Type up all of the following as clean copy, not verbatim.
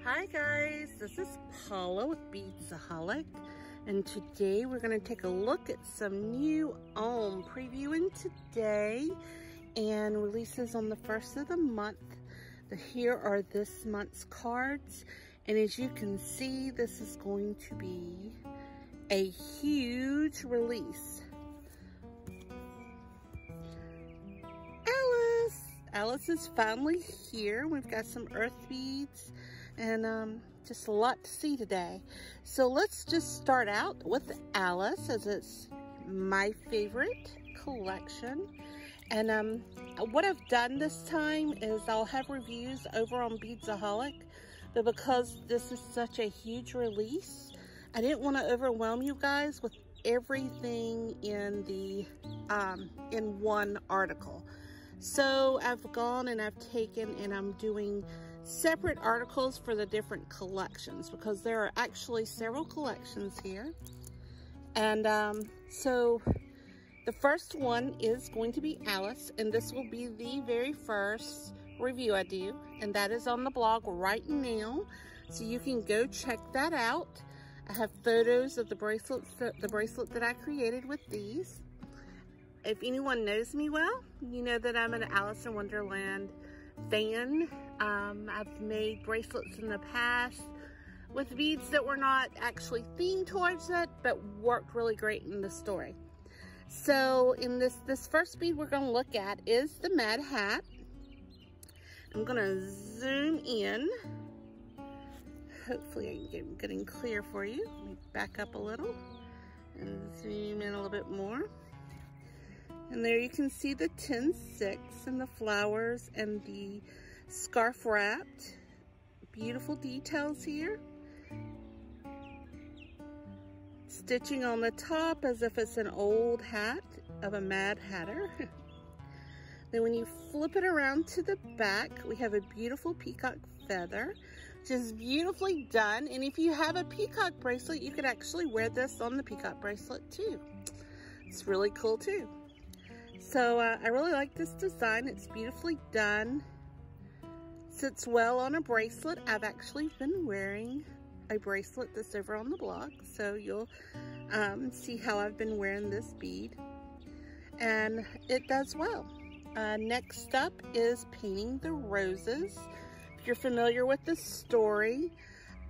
Hi guys, this is Paula with Beadsaholic, and today we're going to take a look at some new OHM previewing today and releases on the 1st of the month. Here are this month's cards, and as you can see, this is going to be a huge release. Alice is finally here. We've got some earth beads and just a lot to see today. So let's just start out with Alice, as it's my favorite collection. And what I've done this time is I'll have reviews over on Beadsaholic, but because this is such a huge release, I didn't want to overwhelm you guys with everything in the in one article. So I've gone and I've taken and I'm doing separate articles for the different collections, because there are actually several collections here. And so the first one is going to be Alice, and this will be the very first review I do, and that is on the blog right now, so you can go check that out. I have photos of the bracelet that I created with these. If anyone knows me well, you know that I'm an Alice in Wonderland fan. I've made bracelets in the past with beads that were not actually themed towards it, but worked really great in the story. So in this first bead we're going to look at is the Mad Hat. I'm going to zoom in. Hopefully I can get getting clear for you. Let me back up a little and zoom in a little bit more. And there you can see the 10-6 and the flowers and the scarf wrapped. Beautiful details here. Stitching on the top as if it's an old hat of a Mad Hatter. Then when you flip it around to the back, we have a beautiful peacock feather, which is beautifully done. And if you have a peacock bracelet, you could actually wear this on the peacock bracelet too. It's really cool too. So I really like this design. It's beautifully done. Sits well on a bracelet. I've actually been wearing a bracelet that's over on the blog, so you'll see how I've been wearing this bead, and it does well. Next up is painting the roses. If you're familiar with the story,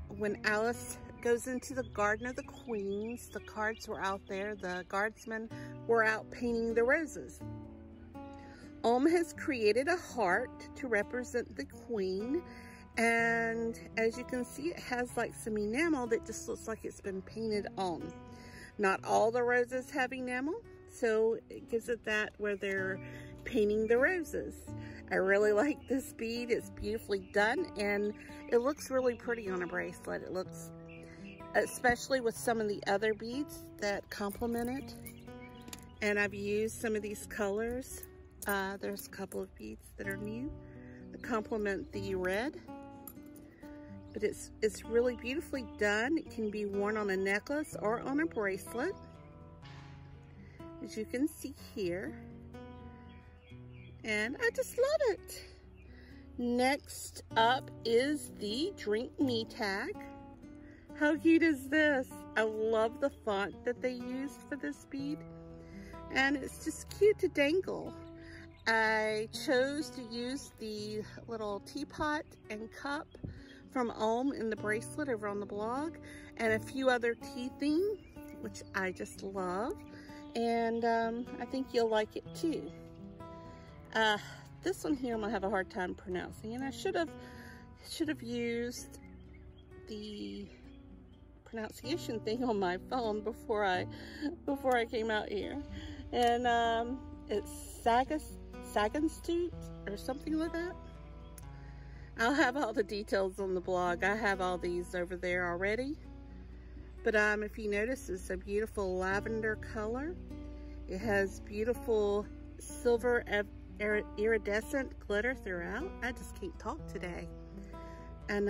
when Alice goes into the Garden of the Queens, the cards were out there, the guardsmen were out painting the roses. OHM has created a heart to represent the queen, and as you can see, it has like some enamel that just looks like it's been painted on. Not all the roses have enamel, so it gives it that where they're painting the roses. I really like this bead. It's beautifully done, and it looks really pretty on a bracelet. It looks, especially with some of the other beads that complement it. And I've used some of these colors. There's a couple of beads that are new that complement the red. But it's really beautifully done. It can be worn on a necklace or on a bracelet, as you can see here. And I just love it. Next up is the Drink Me tag. How cute is this? I love the font that they used for this bead, and it's just cute to dangle. I chose to use the little teapot and cup from OHM in the bracelet over on the blog, and a few other teething, which I just love, and I think you'll like it too. This one here I'm gonna have a hard time pronouncing, and I should have used the pronunciation thing on my phone before I came out here. And it's Saganstut or something like that. I'll have all the details on the blog. I have all these over there already. But if you notice, it's a beautiful lavender color. It has beautiful silver iridescent glitter throughout. I just can't talk today. And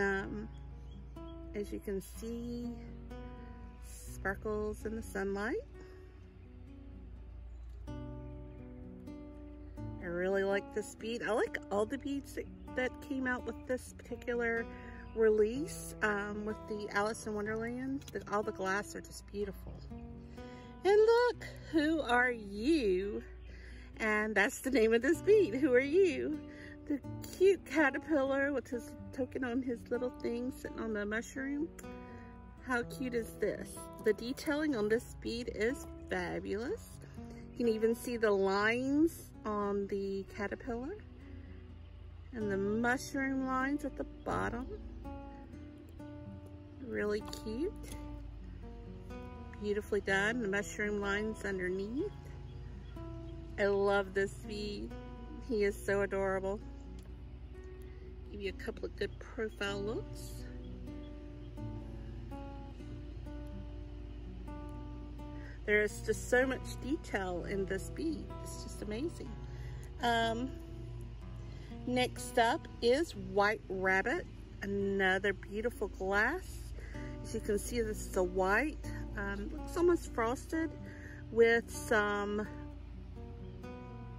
as you can see, sparkles in the sunlight. I really like this bead. I like all the beads that came out with this particular release with the Alice in Wonderland. All the glass are just beautiful. And look, who are you? And that's the name of this bead. Who are you? The cute caterpillar with his token on his little thing sitting on the mushroom. How cute is this? The detailing on this bead is fabulous. You can even see the lines on the caterpillar and the mushroom lines at the bottom. Really cute. Beautifully done. The mushroom lines underneath. I love this bead. He is so adorable. Give you a couple of good profile looks. There is just so much detail in this bead. It's just amazing. Next up is White Rabbit. Another beautiful glass. As you can see, this is a white. Looks almost frosted with some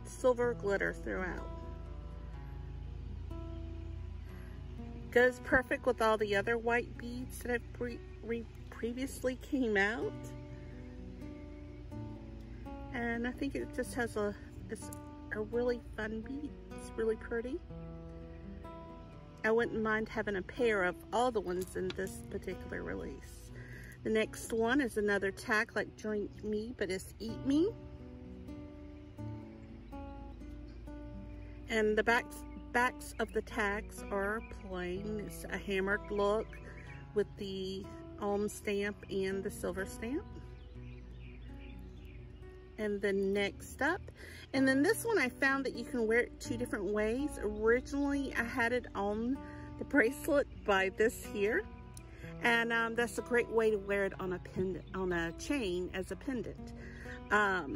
silver glitter throughout. Goes perfect with all the other white beads that have previously came out. And I think it just has it's a really fun bead. It's really pretty. I wouldn't mind having a pair of all the ones in this particular release. The next one is another tag like Join Me, but it's Eat Me. And the backs of the tags are plain. It's a hammered look with the Om stamp and the silver stamp. And then next up, and then this one I found that you can wear it 2 different ways. Originally I had it on the bracelet by this here, and that's a great way to wear it on a pendant, on a chain as a pendant. I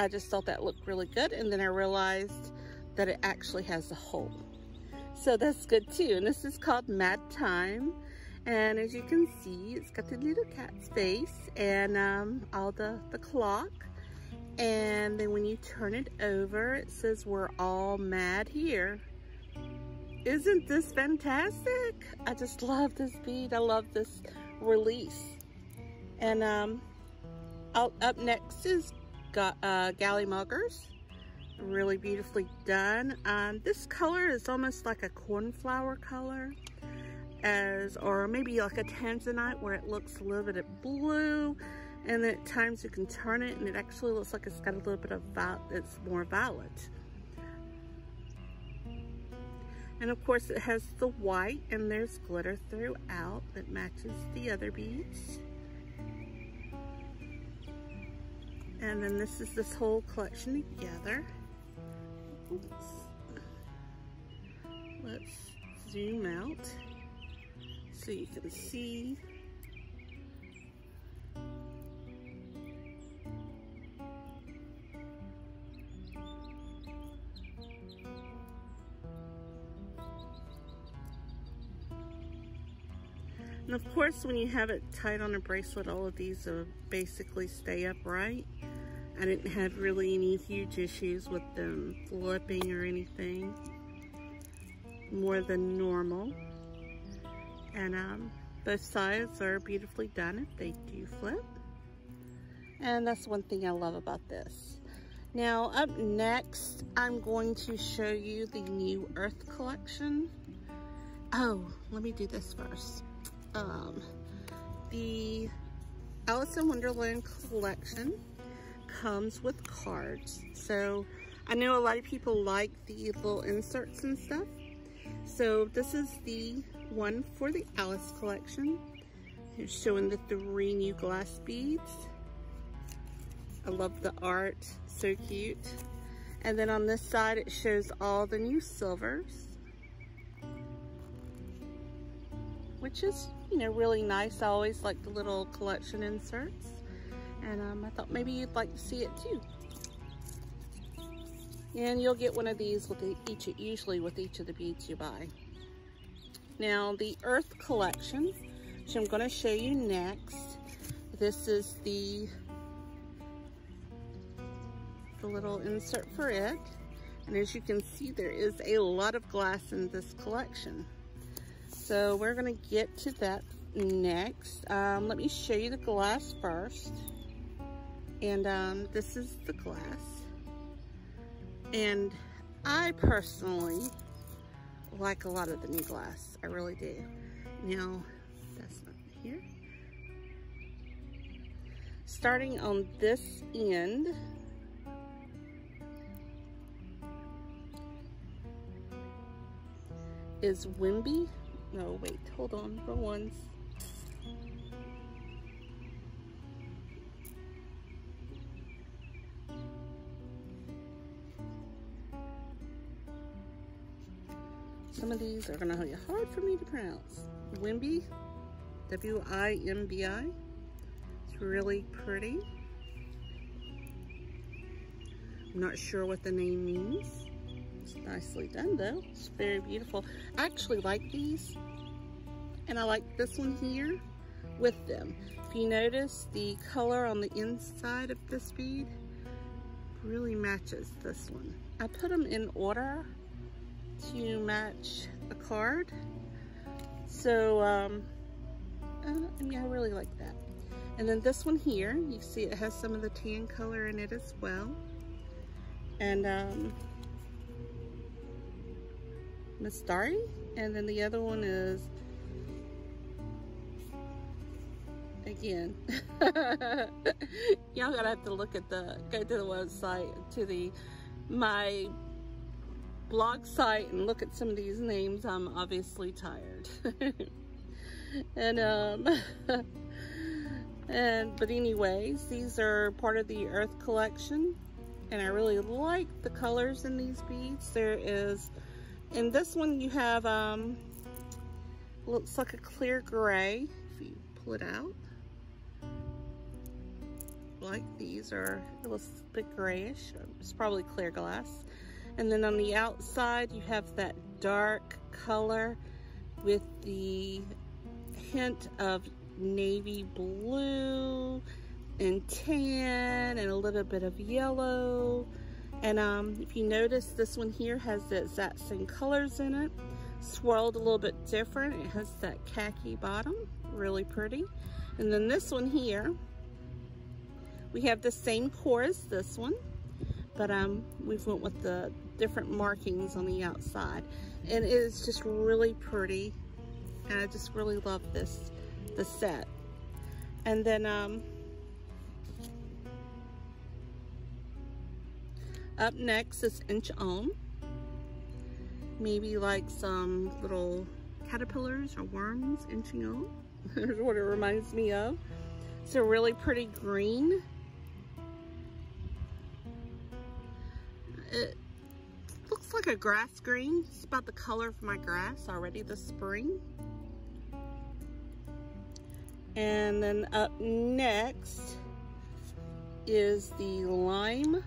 just thought that looked really good, and then I realized that it actually has a hole, so that's good too. And this is called Mad Time. And as you can see, it's got the little cat's face and all the clock. And then when you turn it over, it says, "We're all mad here." Isn't this fantastic? I just love this bead. I love this release. And up next is Gallymuggers. Really beautifully done. This color is almost like a cornflower color. Or maybe like a tanzanite, where it looks a little bit of blue, and then at times you can turn it and it actually looks like it's got a little bit of it's more violet. And of course it has the white, and there's glitter throughout that matches the other beads. And then this is this whole collection together. Oops. Let's zoom out so you can see. And of course, when you have it tied on a bracelet, all of these will basically stay upright. I didn't have really any huge issues with them flipping or anything, more than normal. And both sides are beautifully done if they do flip. And that's one thing I love about this. Now up next, I'm going to show you the new Earth collection. Oh, let me do this first. The Alice in Wonderland collection comes with cards. So I know a lot of people like the little inserts and stuff. So this is the one for the Alice collection. It's showing the 3 new glass beads. I love the art, so cute. And then on this side it shows all the new silvers, which is, you know, really nice. I always like the little collection inserts, and I thought maybe you'd like to see it too. And you'll get one of these with usually with each of the beads you buy. Now the Earth collection, which I'm going to show you next. This is the little insert for it, and as you can see, there is a lot of glass in this collection. So we're gonna get to that next. Let me show you the glass first. And this is the glass. And I personally like a lot of the new glass. I really do. Now, that's not here. Starting on this end, is Wimby. No, wait, hold on, wrong ones. Some of these are gonna be hard for me to pronounce. Wimby, W-I-M-B-I. It's really pretty. I'm not sure what the name means. It's nicely done though. It's very beautiful. I actually like these, and I like this one here with them. If you notice, the color on the inside of this bead really matches this one. I put them in order to match the card. So, I mean, I really like that. And then this one here, you see it has some of the tan color in it as well. And, Mistari. And then the other one is, again, y'all gotta have to look at go to the website, to my blog site, and look at some of these names. I'm obviously tired. But anyways, these are part of the Earth collection, and I really like the colors in these beads. There is, in this one you have, looks like a clear gray, if you pull it out. Like these are, it looks a bit grayish. It's probably clear glass. And then on the outside, you have that dark color with the hint of navy blue and tan and a little bit of yellow. And if you notice, this one here has the exact same colors in it, swirled a little bit different. It has that khaki bottom, really pretty. And then this one here, we have the same core as this one, but we've went with the different markings on the outside, and it is just really pretty, and I just really love the set. And then up next is inch on, maybe like some little caterpillars or worms inching on. That's what it reminds me of. It's a really pretty green. It looks like a grass green. It's about the color of my grass already this spring. And then up next is the lime.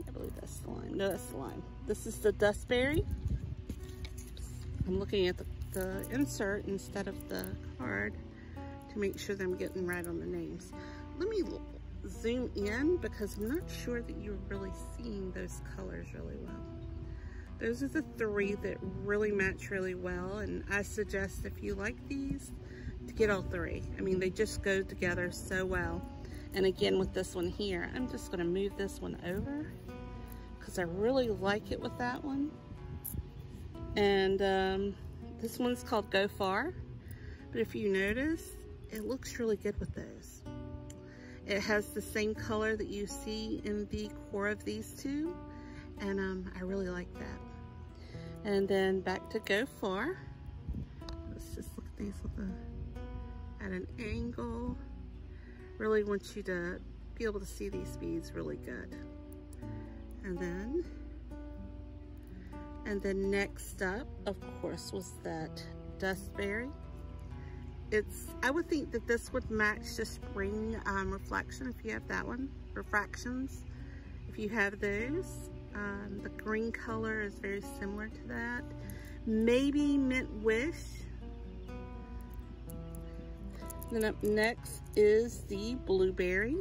I believe that's the lime. No, that's the lime. This is the dustberry. I'm looking at the insert instead of the card to make sure that I'm getting right on the names. Let me zoom in because I'm not sure that you're really seeing those colors really well. Those are the three that really match really well, and I suggest, if you like these, to get all three. I mean, they just go together so well. And again, with this one here, I'm just going to move this one over because I really like it with that one. And this one's called Go Far, but if you notice, it looks really good with those. It has the same color that you see in the core of these two, and I really like that. And then back to Go Far. Let's just look at these at an angle. Really want you to be able to see these beads really good. And then next up, of course, was that dustberry. I would think that this would match the spring reflection if you have that one, refractions, if you have those. The green color is very similar to that. Maybe Mint Wish. Then up next is the blueberry,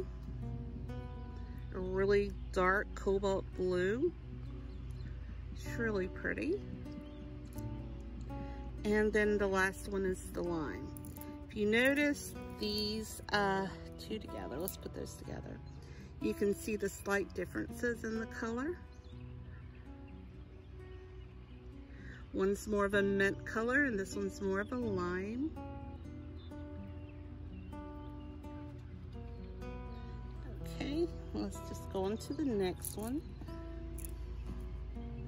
a really dark cobalt blue. It's really pretty. And then the last one is the lime. If you notice these two together, let's put those together. You can see the slight differences in the color. One's more of a mint color and this one's more of a lime. Okay, let's just go on to the next one.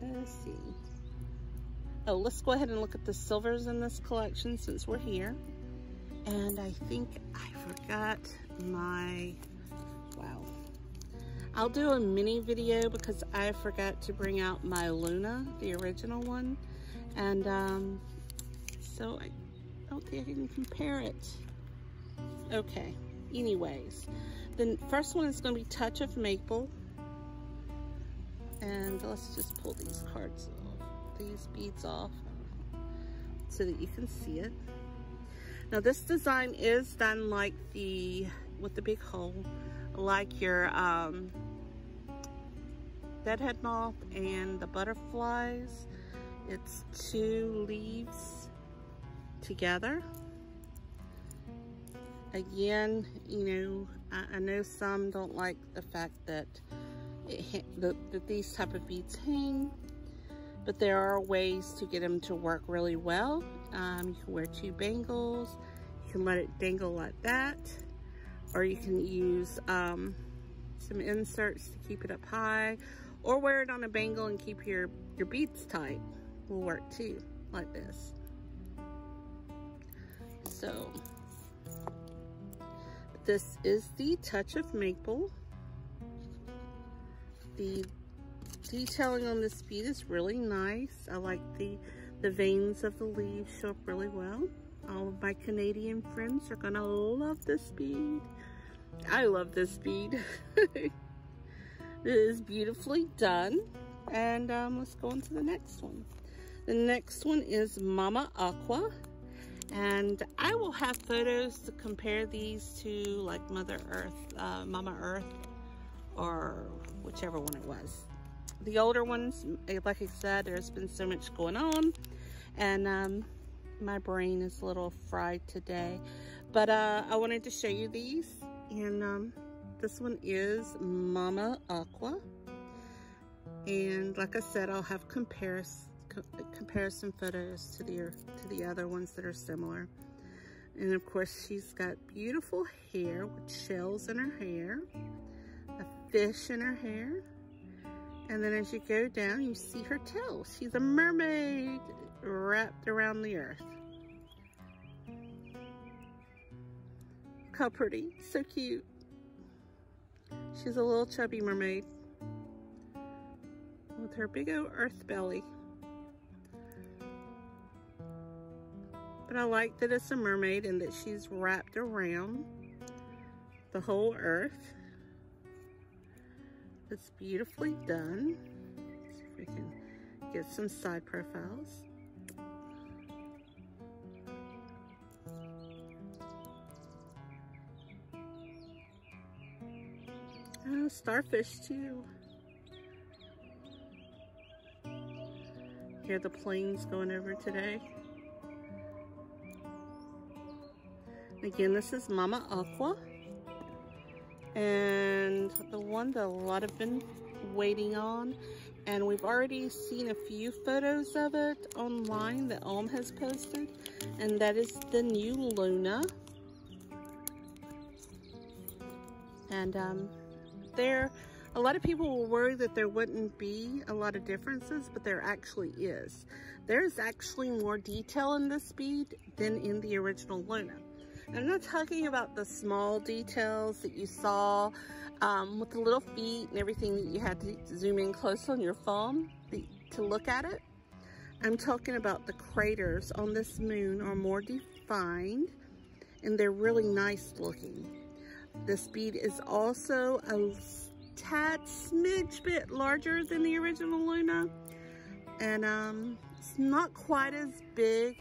Let's see. Oh, let's go ahead and look at the silvers in this collection since we're here. And I think I forgot my, wow. I'll do a mini video because I forgot to bring out my Luna, the original one. And so I don't think I can compare it. Okay, anyways. The first one is going to be Touch of Maple. And let's just pull these cards off, these beads off, so that you can see it. Now this design is done like with the big hole, like your deadhead moth and the butterflies. It's two leaves together. Again, you know, I know some don't like the fact that that these type of beads hang, but there are ways to get them to work really well. You can wear two bangles, you can let it dangle like that, or you can use some inserts to keep it up high, or wear it on a bangle and keep your beads tight. Will work too, like this. So this is the Touch of Maple. The detailing on this bead is really nice. I like the veins of the leaves show up really well. All of my Canadian friends are gonna love this bead. I love this bead. It is beautifully done. And let's go on to the next one. The next one is Mama Aqua. And I will have photos to compare these to like Mother Earth, Mama Earth, or whichever one it was. The older ones, like I said, there's been so much going on, and my brain is a little fried today. But I wanted to show you these, and this one is Mama Aqua. And like I said, I'll have comparison photos to the other ones that are similar. And of course, she's got beautiful hair with shells in her hair, a fish in her hair, and then as you go down, you see her tail. She's a mermaid wrapped around the earth. Look how pretty, so cute. She's a little chubby mermaid with her big old earth belly. But I like that it's a mermaid and that she's wrapped around the whole earth. It's beautifully done. Let's see if we can get some side profiles. Oh, starfish too. Hear the planes going over today. Again, this is Mama Aqua. And the one that a lot have been waiting on. And we've already seen a few photos of it online that Om has posted. And that is the new Luna. And a lot of people were worried that there wouldn't be a lot of differences, but there actually is. There's actually more detail in this bead than in the original Luna. And I'm not talking about the small details that you saw with the little feet and everything that you had to zoom in close on your phone to look at it. I'm talking about the craters on this moon are more defined and they're really nice looking. This bead is also a tad smidge bit larger than the original Luna, and it's not quite as big.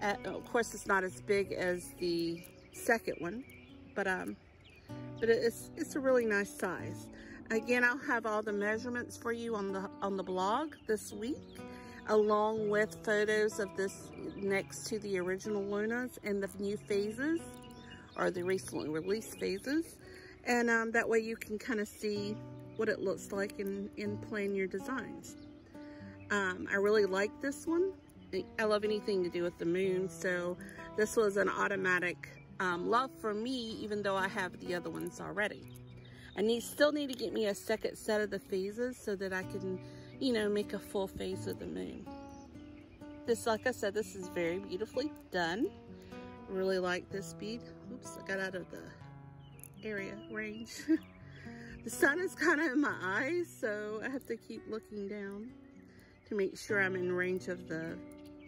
Of course, it's not as big as the second one, but it's a really nice size. Again, I'll have all the measurements for you on the blog this week. along with photos of this next to the original Lunas and the new phases, or the recently released phases. And that way you can kind of see what it looks like in playing your designs. I really like this one. I love anything to do with the moon, so this was an automatic love for me, even though I have the other ones already. I still need to get me a second set of the phases so that I can, you know, make a full phase of the moon. This, like I said, this is very beautifully done. Really like this bead. Oops, I got out of the range. The sun is kind of in my eyes, so I have to keep looking down to make sure I'm in range of the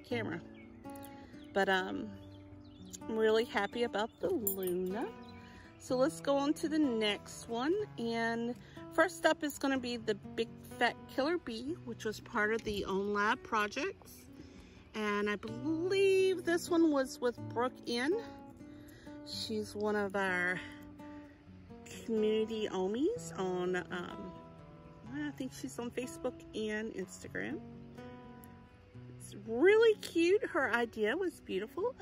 camera. But I'm really happy about the Luna. So let's go on to the next one. And first up is going to be the Big Fat Killer Bee, which was part of the Own Lab projects. And I believe this one was with Brooke N. She's one of our community Omies on, I think she's on Facebook and Instagram. It's really cute. Her idea was beautiful.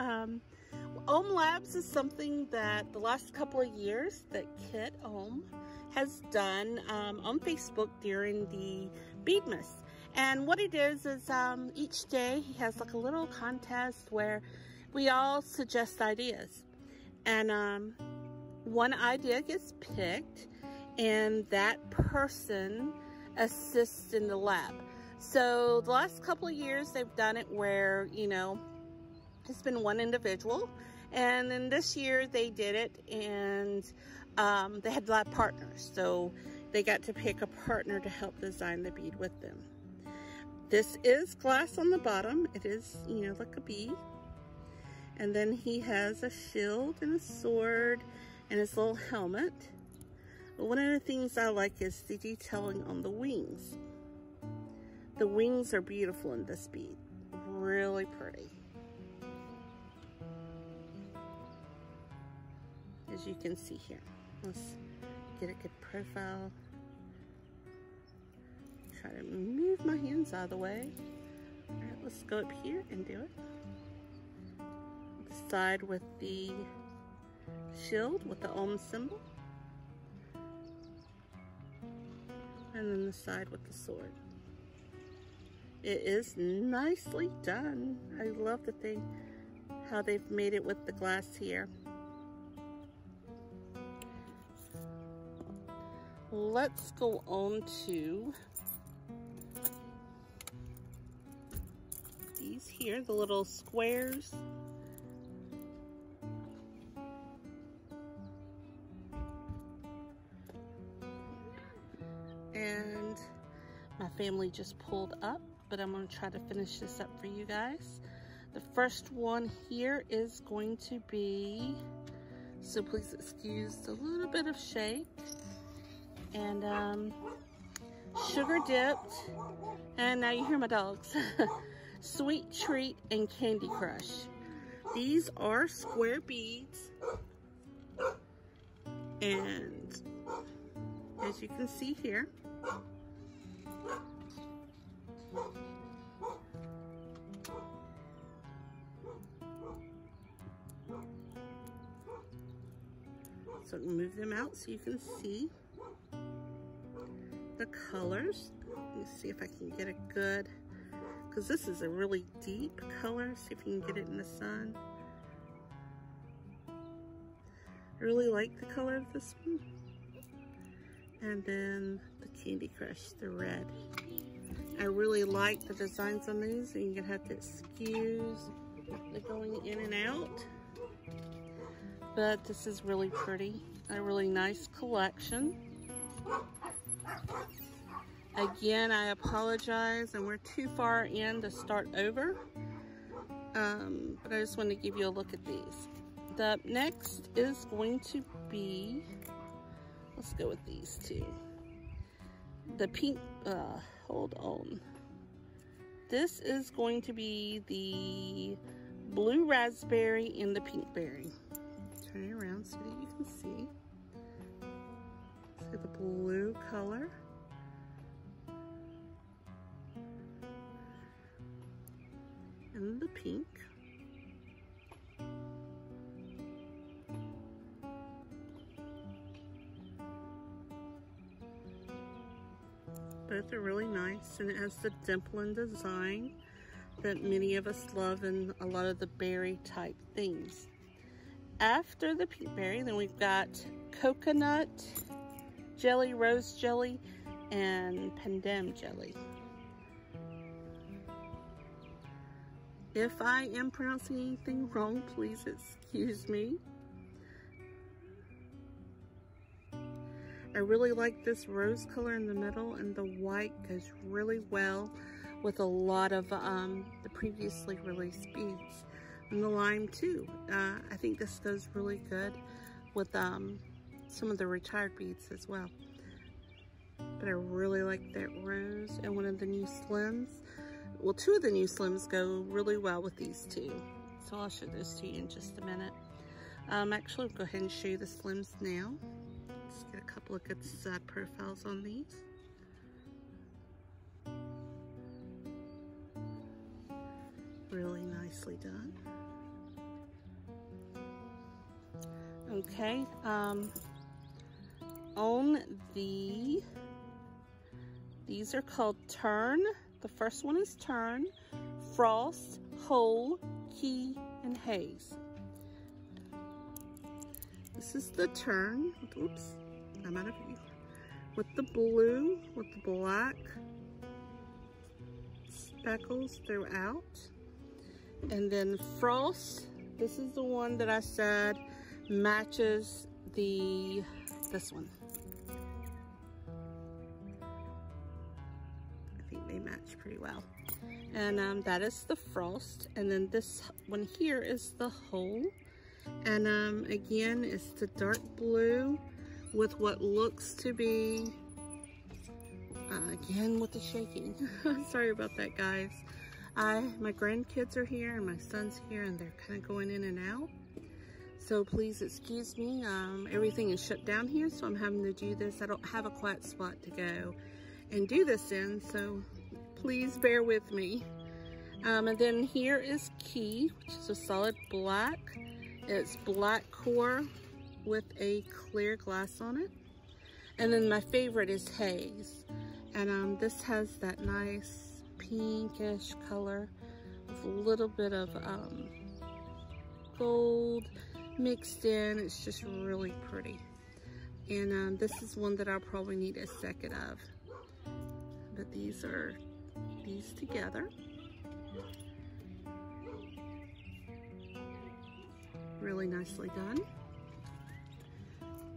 Ohm Labs is something that the last couple of years that Kit Ohm has done on Facebook during the Beadmas. And what it is each day he has like a little contest where we all suggest ideas. And one idea gets picked and that person assists in the lab. So the last couple of years they've done it where, you know, it's been one individual. And then this year they did it and they had lab partners. So they got to pick a partner to help design the bead with them. This is glass on the bottom. It is, you know, like a bee. And then he has a shield and a sword and his little helmet. But one of the things I like is the detailing on the wings. The wings are beautiful in this bead. Really pretty. As you can see here. Let's get a good profile. Try to move my hands out of the way. All right, let's go up here and do it. The side with the shield with the Ohm symbol. And then the side with the sword. It is nicely done. I love that how they've made it with the glass here. Let's go on to these here, the little squares. And my family just pulled up, but I'm going to try to finish this up for you guys. The first one here is going to be, so please excuse a little bit of shake, and sugar dipped, and now you hear my dogs. Sweet Treat and Candy Crush. These are square beads, and as you can see here, so move them out so you can see the colors. Let me see if I can get a good, because this is a really deep color. See if you can get it in the sun. I really like the color of this one. And then the Candy Crush, the red. I really like the designs on these, and you're gonna have to excuse the going in and out. But this is really pretty. A really nice collection. Again, I apologize, and we're too far in to start over. But I just wanted to give you a look at these. The next is going to be, let's go with these two. The pink, hold on. This is going to be the blue raspberry and the pink berry. Turn it around so that you can see. See the blue color and the pink. Both are really nice, and it has the dimpling design that many of us love in a lot of the berry type things. After the pink berry, then we've got coconut jelly, rose jelly, and pandan jelly. If I am pronouncing anything wrong, please excuse me. I really like this rose color in the middle, and the white goes really well with a lot of the previously released beads. And the lime too. I think this goes really good with some of the retired beads as well. But I really like that rose, and one of the new slims. Well, two of the new slims go really well with these two. So I'll show those to you in just a minute. Actually, I'll go ahead and show you the slims now. Let's get a couple of good side profiles on these. Really nicely done. Okay, on these are called Turn. The first one is Turn, Frost, Hole, Key, and Haze. This is the Turn. Oops, I'm out of view. With the blue, with the black speckles throughout. And then Frost, this is the one that I said matches this one. I think they match pretty well. And that is the Frost. And then this one here is the Hole. And again, it's the dark blue with what looks to be, again with the shaking. Sorry about that, guys. My grandkids are here and my son's here, and they're kind of going in and out. So please excuse me. Everything is shut down here, so I'm having to do this. I don't have a quiet spot to go and do this in, so please bear with me. And then here is Key, which is a solid black. It's black core with a clear glass on it. And then my favorite is Haze. And this has that nice pinkish color with a little bit of gold mixed in. It's just really pretty. And this is one that I'll probably need a second of. But these are these together. Really nicely done.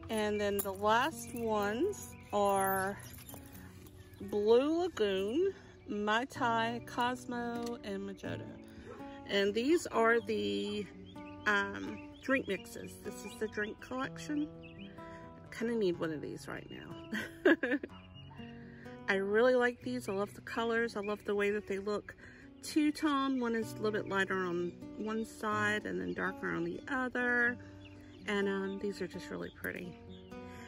And then the last ones are Blue Lagoon, Mai Tai, Cosmo, and Majodo. And these are the drink mixes. This is the drink collection. I kind of need one of these right now. I really like these. I love the colors. I love the way that they look two-tone. One is a little bit lighter on one side and then darker on the other. And these are just really pretty.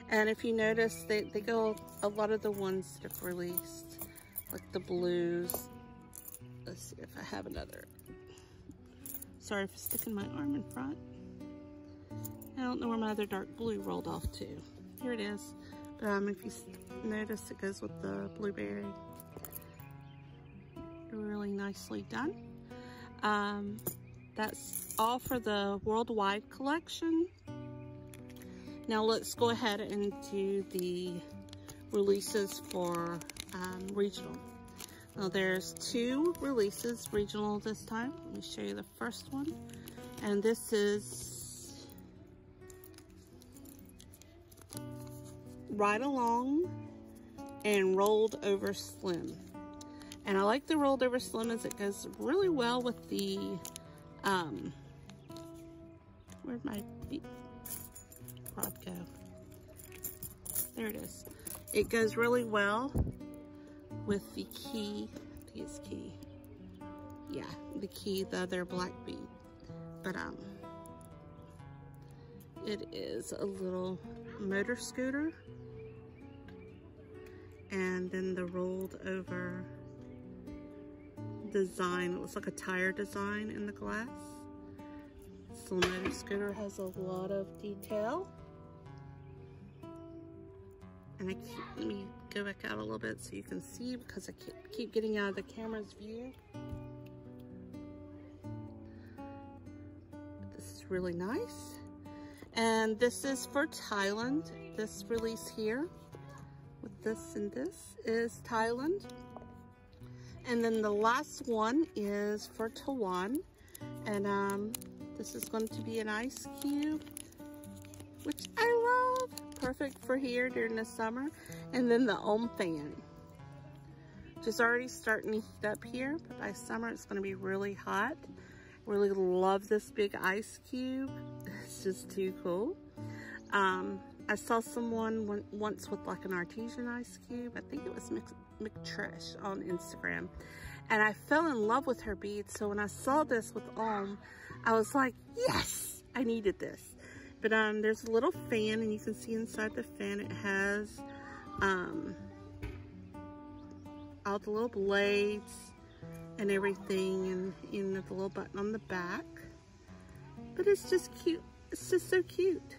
And if you notice, they go, a lot of the ones that have released, like the blues. Let's see if I have another. Sorry for sticking my arm in front. I don't know where my other dark blue rolled off to. Here it is. If you notice, it goes with the blueberry. Really nicely done. That's all for the worldwide collection. Now let's go ahead and do the releases for regional. Now there's 2 releases regional this time. Let me show you the first one. And this is Ride Along and Rolled Over Slim. And I like the rolled over slim as it goes really well with the, where'd my rod go? There it is. It goes really well with the Key, I think it's Key. Yeah, the Key, the other black bead. But, it is a little motor scooter. And then the rolled over design. It looks like a tire design in the glass. This little motor scooter has a lot of detail. And let me go back out a little bit so you can see, because I keep getting out of the camera's view. This is really nice. And this is for Thailand. This release here with this and this is Thailand. And then the last one is for Taiwan. And this is going to be an ice cube, which I love. Perfect for here during the summer. And then the OHM fan, which is already starting to heat up here, but by summer it's going to be really hot. Really love this big ice cube. It's just too cool. I saw someone once with like an artesian ice cube. I think it was McTresh on Instagram. And I fell in love with her beads. So when I saw this with OHM, I was like, yes, I needed this. But there's a little fan, and you can see inside the fan it has all the little blades and everything, and you know, the little button on the back. But it's just cute. It's just so cute.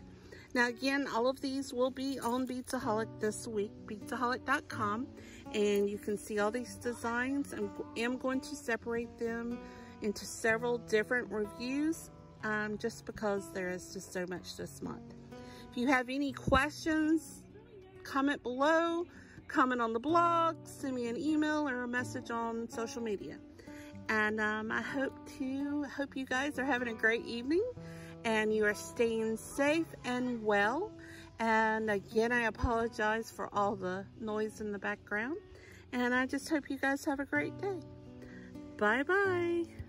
Now again, all of these will be on Beadsaholic this week, beadsaholic.com, and you can see all these designs. I am going to separate them into several different reviews, just because there is just so much this month. If you have any questions, comment below, comment on the blog, send me an email or a message on social media. And I hope you guys are having a great evening and you are staying safe and well. And again, I apologize for all the noise in the background. And I just hope you guys have a great day. Bye-bye.